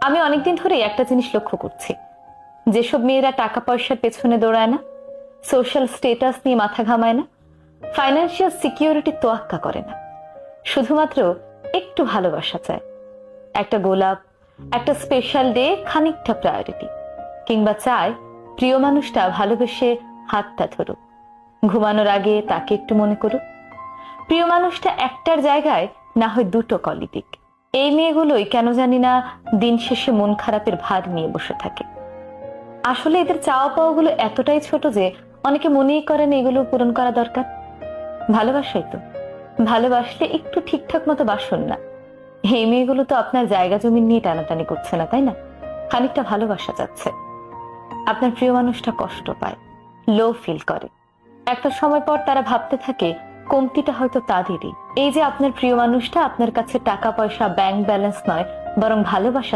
আমি অনেকদিন ধরে একটা জিনিস লক্ষ্য করছি, যেসব মেয়েরা টাকা পয়সার পেছনে দৌড়ায় না, সোশ্যাল স্টেটাস নিয়ে মাথা ঘামায় না, ফাইন্যান্সিয়াল সিকিউরিটি তোয়াক্কা করে না, শুধুমাত্র একটু ভালোবাসা চায়, একটা গোলাপ, একটা স্পেশাল ডে, খানিকটা প্রায়োরিটি, কিংবা চায় প্রিয় মানুষটা ভালোবেসে হাতটা ধরুক, ঘুমানোর আগে তাকে একটু মনে করুক, প্রিয় মানুষটা একটার জায়গায় না হয় দুটো কলি দিক। এই মেয়েগুলোই কেন জানি না দিন শেষে মন খারাপের ভার নিয়ে বসে থাকে। আসলে এদের চাওয়া পাওয়াগুলো এতটাই ছোট যে অনেকে মনেই করেন এগুলো পূরণ করা দরকার। ভালোবাসাই তো, ভালোবাসলে একটু ঠিকঠাক মতো বাসুন না। এই মেয়েগুলো তো আপনার জায়গা জমি নিয়ে টানাটানি করছে না, তাই না? খানিকটা ভালোবাসা চাচ্ছে। আপনার প্রিয় মানুষটা কষ্ট পায়, লো ফিল করে। একটা সময় পর তারা ভাবতে থাকে কমতিটা হয়তো তাদেরই। এই যে আপনার প্রিয় মানুষটা আপনার কাছে টাকা পয়সা, ব্যাংক ব্যালেন্স নয়, বরং ভালোবাসা